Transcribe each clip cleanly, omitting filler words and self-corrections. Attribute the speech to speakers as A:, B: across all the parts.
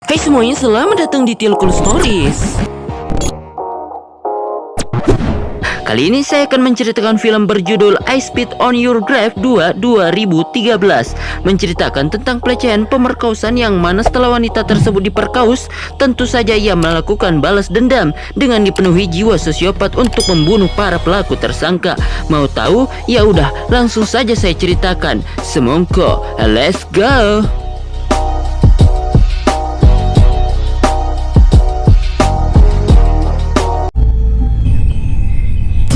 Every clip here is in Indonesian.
A: Hai semuanya, selamat datang di Tilkul Stories. Kali ini saya akan menceritakan film berjudul I Spit on Your Grave 2 2013. Menceritakan tentang pelecehan pemerkosaan yang mana setelah wanita tersebut diperkaus, tentu saja ia melakukan balas dendam dengan dipenuhi jiwa sosiopat untuk membunuh para pelaku tersangka. Mau tahu? Ya udah, langsung saja saya ceritakan. Semongko, let's go.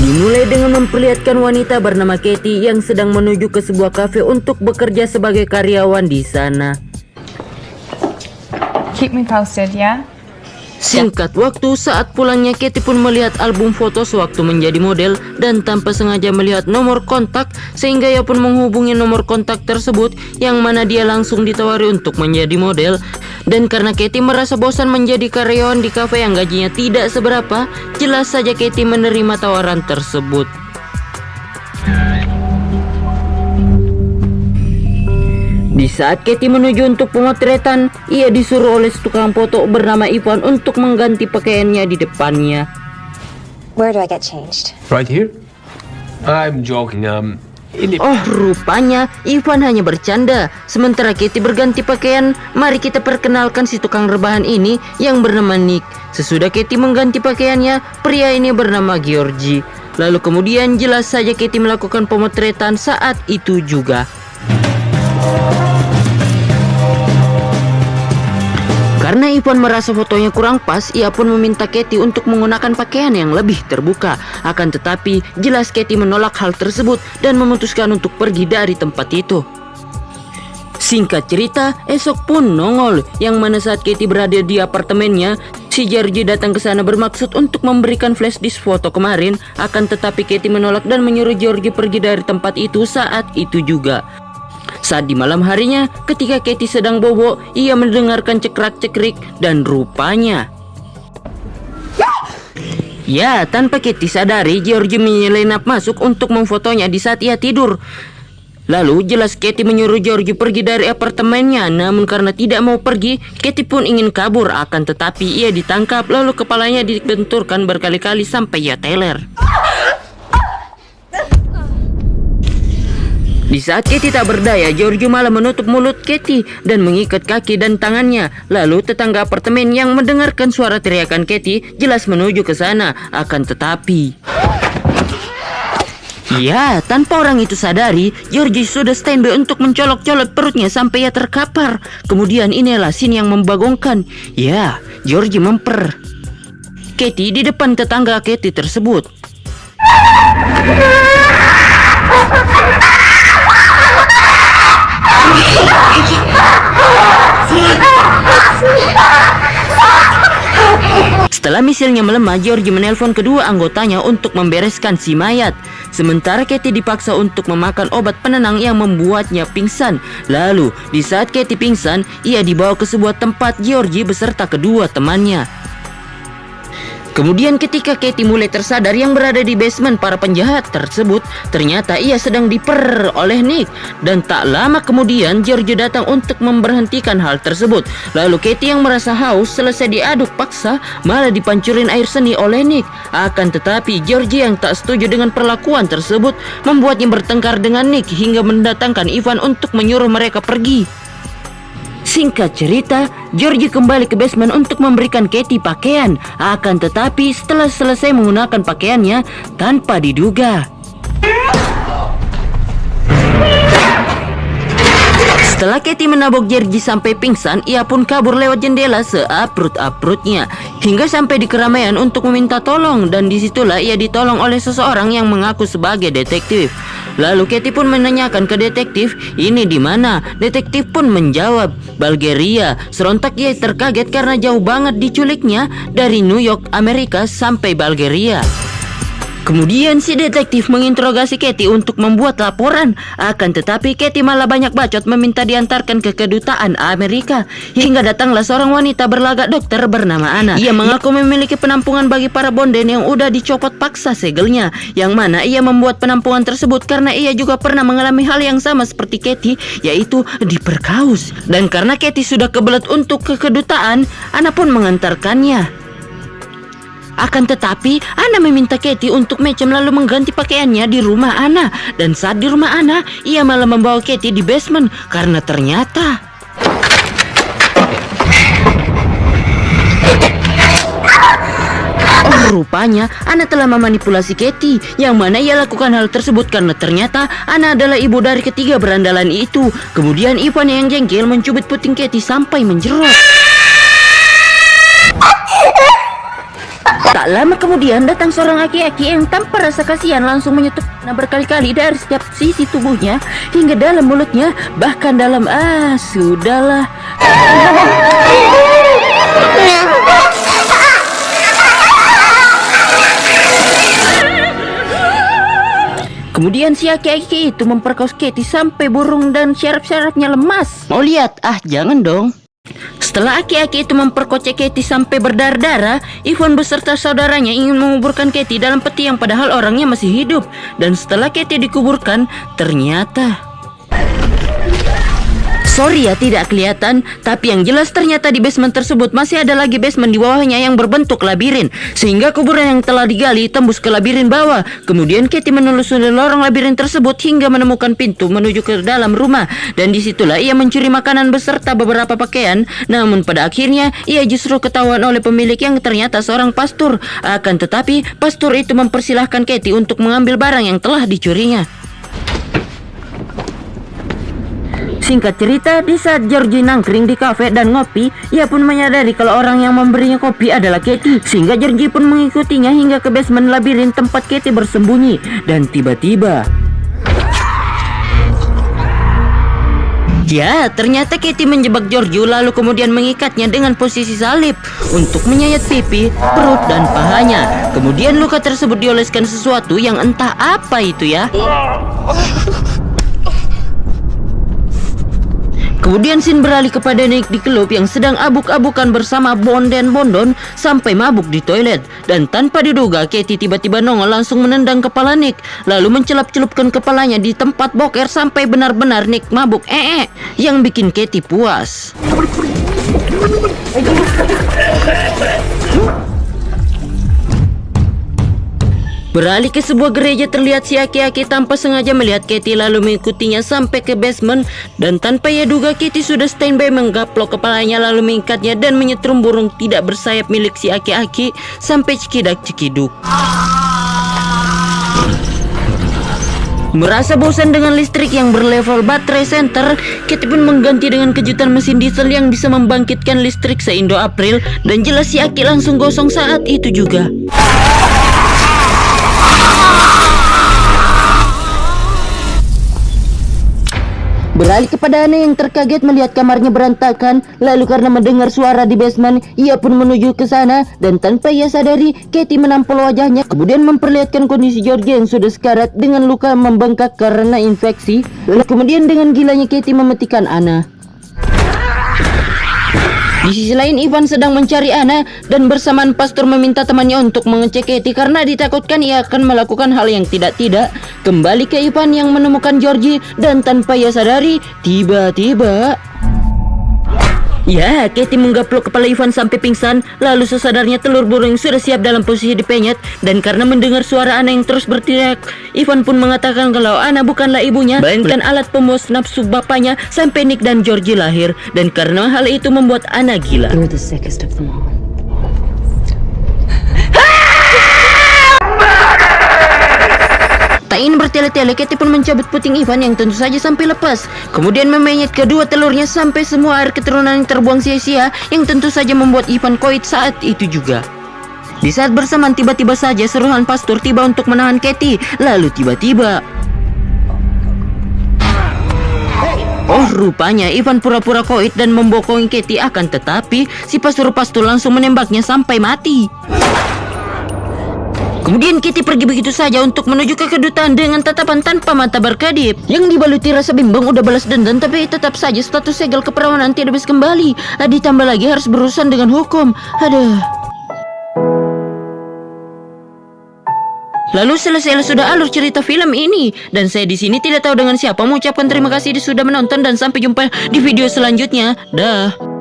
A: Dimulai dengan memperlihatkan wanita bernama Katie yang sedang menuju ke sebuah kafe untuk bekerja sebagai karyawan di sana.
B: Keep me posted, ya?
A: Singkat waktu, saat pulangnya Katie pun melihat album foto sewaktu menjadi model dan tanpa sengaja melihat nomor kontak, sehingga ia pun menghubungi nomor kontak tersebut yang mana dia langsung ditawari untuk menjadi model. Dan karena Katie merasa bosan menjadi karyawan di kafe yang gajinya tidak seberapa, jelas saja Katie menerima tawaran tersebut. Di saat Katie menuju untuk pemotretan, ia disuruh oleh tukang foto bernama Ivan untuk mengganti pakaiannya di depannya.
C: Where do I get changed?
D: Right here? I'm joking.
A: Oh, rupanya Ivan hanya bercanda. Sementara Katie berganti pakaian, mari kita perkenalkan si tukang rebahan ini yang bernama Nick. Sesudah Katie mengganti pakaiannya, pria ini bernama Georgie. Lalu kemudian jelas saja Katie melakukan pemotretan saat itu juga. Karena Ivan merasa fotonya kurang pas, ia pun meminta Katie untuk menggunakan pakaian yang lebih terbuka. Akan tetapi, jelas Katie menolak hal tersebut dan memutuskan untuk pergi dari tempat itu. Singkat cerita, esok pun nongol, yang mana saat Katie berada di apartemennya, si Georgie datang ke sana bermaksud untuk memberikan flashdisk foto kemarin. Akan tetapi Katie menolak dan menyuruh Georgie pergi dari tempat itu saat itu juga. Saat di malam harinya, ketika Katie sedang bobo, ia mendengarkan cekrak-cekrik dan rupanya, ya, tanpa Katie sadari, Georgie menyelinap masuk untuk memfotonya di saat ia tidur. Lalu jelas Katie menyuruh Georgie pergi dari apartemennya, namun karena tidak mau pergi, Katie pun ingin kabur. Akan tetapi ia ditangkap, lalu kepalanya dibenturkan berkali-kali sampai ia teler. Di saat Katie tak berdaya, Georgie malah menutup mulut Katie dan mengikat kaki dan tangannya. Lalu tetangga apartemen yang mendengarkan suara teriakan Katie jelas menuju ke sana. Akan tetapi, ya, tanpa orang itu sadari, Georgie sudah standby untuk mencolok-colok perutnya sampai ia terkapar. Kemudian inilah scene yang membagongkan. Ya, Georgie memper Katie di depan tetangga Katie tersebut. Setelah misilnya melemah, Georgie menelpon kedua anggotanya untuk membereskan si mayat. Sementara Katie dipaksa untuk memakan obat penenang yang membuatnya pingsan. Lalu, di saat Katie pingsan, ia dibawa ke sebuah tempat Georgie beserta kedua temannya. Kemudian ketika Katie mulai tersadar yang berada di basement para penjahat tersebut, ternyata ia sedang diper oleh Nick. Dan tak lama kemudian Georgie datang untuk memberhentikan hal tersebut. Lalu Katie yang merasa haus selesai diaduk paksa malah dipancurin air seni oleh Nick. Akan tetapi Georgie yang tak setuju dengan perlakuan tersebut membuatnya bertengkar dengan Nick hingga mendatangkan Ivan untuk menyuruh mereka pergi. Singkat cerita, Georgie kembali ke basement untuk memberikan Katie pakaian. Akan tetapi setelah selesai menggunakan pakaiannya, tanpa diduga, setelah Katie menabok Georgie sampai pingsan, ia pun kabur lewat jendela seaprut-aprutnya hingga sampai di keramaian untuk meminta tolong. Dan disitulah ia ditolong oleh seseorang yang mengaku sebagai detektif. Lalu Katie pun menanyakan ke detektif, ini di mana? Detektif pun menjawab, Bulgaria. Serontak ia terkaget karena jauh banget diculiknya dari New York, Amerika sampai Bulgaria. Kemudian si detektif menginterogasi Katie untuk membuat laporan. Akan tetapi Katie malah banyak bacot meminta diantarkan ke kedutaan Amerika. Hingga datanglah seorang wanita berlagak dokter bernama Anna. Ia mengaku memiliki penampungan bagi para bonden yang udah dicopot paksa segelnya. Yang mana ia membuat penampungan tersebut karena ia juga pernah mengalami hal yang sama seperti Katie, yaitu diperkaus. Dan karena Katie sudah kebelet untuk ke kedutaan, Anna pun mengantarkannya. Akan tetapi, Anna meminta Katie untuk macam lalu mengganti pakaiannya di rumah Anna. Dan saat di rumah Anna, ia malah membawa Katie di basement karena ternyata rupanya Anna telah memanipulasi Katie, yang mana ia lakukan hal tersebut karena ternyata Anna adalah ibu dari ketiga berandalan itu. Kemudian Ivan yang jengkel mencubit puting Katie sampai menjerot. Tak lama kemudian datang seorang aki-aki yang tanpa rasa kasihan langsung menyetup Anna berkali-kali dari setiap sisi tubuhnya hingga dalam mulutnya, bahkan dalam sudahlah. Kemudian si aki-aki itu memperkaus Katie sampai burung dan syaraf-syarafnya lemas. Mau lihat? Jangan dong. Setelah aki-aki itu memperkocek Katie sampai berdarah-darah, Ivan beserta saudaranya ingin menguburkan Katie dalam peti yang padahal orangnya masih hidup. Dan setelah Katie dikuburkan, ternyata... Sorry ya tidak kelihatan, tapi yang jelas ternyata di basement tersebut masih ada lagi basement di bawahnya yang berbentuk labirin. Sehingga kuburan yang telah digali tembus ke labirin bawah. Kemudian Katie menelusuri lorong labirin tersebut hingga menemukan pintu menuju ke dalam rumah. Dan disitulah ia mencuri makanan beserta beberapa pakaian. Namun pada akhirnya ia justru ketahuan oleh pemilik yang ternyata seorang pastor. Akan tetapi pastor itu mempersilahkan Katie untuk mengambil barang yang telah dicurinya. Singkat cerita, di saat Georgie nangkring di kafe dan ngopi, ia pun menyadari kalau orang yang memberinya kopi adalah Katie. Sehingga Georgie pun mengikutinya hingga ke basement labirin tempat Katie bersembunyi. Dan tiba-tiba... Ya, ternyata Katie menjebak Georgie lalu kemudian mengikatnya dengan posisi salib untuk menyayat pipi, perut, dan pahanya. Kemudian luka tersebut dioleskan sesuatu yang entah apa itu ya. Kemudian scene beralih kepada Nick di klub yang sedang abuk-abukan bersama bonden-bondon sampai mabuk di toilet. Dan tanpa diduga Katie tiba-tiba nongol langsung menendang kepala Nick, lalu mencelup-celupkan kepalanya di tempat boker sampai benar-benar Nick mabuk yang bikin Katie puas. Beralih ke sebuah gereja, terlihat si aki-aki tanpa sengaja melihat Katie lalu mengikutinya sampai ke basement. Dan tanpa ia duga Katie sudah standby menggaplok kepalanya lalu mengikatnya dan menyetrum burung tidak bersayap milik si aki-aki sampai cekidak-cekiduk. Merasa bosan dengan listrik yang berlevel baterai center, Katie pun mengganti dengan kejutan mesin diesel yang bisa membangkitkan listrik se-Indo April. Dan jelas si Aki langsung gosong saat itu juga. Beralih kepada Anna yang terkaget melihat kamarnya berantakan. Lalu karena mendengar suara di basement, ia pun menuju ke sana. Dan tanpa ia sadari, Katie menampol wajahnya. Kemudian memperlihatkan kondisi Georgie yang sudah sekarat dengan luka membengkak karena infeksi. Lalu kemudian dengan gilanya Katie memetikan Anna. Di sisi lain, Ivan sedang mencari Anna dan bersamaan pastor meminta temannya untuk mengecek Katie karena ditakutkan ia akan melakukan hal yang tidak-tidak. Kembali ke Ivan yang menemukan Georgie dan tanpa ia sadari, tiba-tiba... Ya, Katie menggaplok kepala Ivan sampai pingsan. Lalu sesadarnya telur burung sudah siap dalam posisi dipenyet. Dan karena mendengar suara Anna yang terus berteriak, Ivan pun mengatakan kalau Anna bukanlah ibunya, melainkan alat pemuas nafsu bapaknya sampai Nick dan Georgie lahir. Dan karena hal itu membuat Anna gila.
C: You're the sickest of them all.
A: Tak ingin bertele-tele, Katie pun mencabut puting Ivan yang tentu saja sampai lepas. Kemudian memenyet kedua telurnya sampai semua air keturunan yang terbuang sia-sia, yang tentu saja membuat Ivan koit saat itu juga. Di saat bersamaan tiba-tiba saja seruan pastor tiba untuk menahan Katie. Lalu tiba-tiba... Oh, rupanya Ivan pura-pura koit dan membokongi Katie, akan tetapi si pastor langsung menembaknya sampai mati. Kemudian Kitty pergi begitu saja untuk menuju ke kedutaan dengan tatapan tanpa mata berkedip. Yang dibaluti rasa bimbang udah balas dendam, tapi tetap saja status segel keperawanan tidak bisa kembali. Ditambah lagi harus berurusan dengan hukum. Aduh. Lalu selesai sudah alur cerita film ini, dan saya di sini tidak tahu dengan siapa mengucapkan terima kasih sudah menonton, dan sampai jumpa di video selanjutnya. Dah.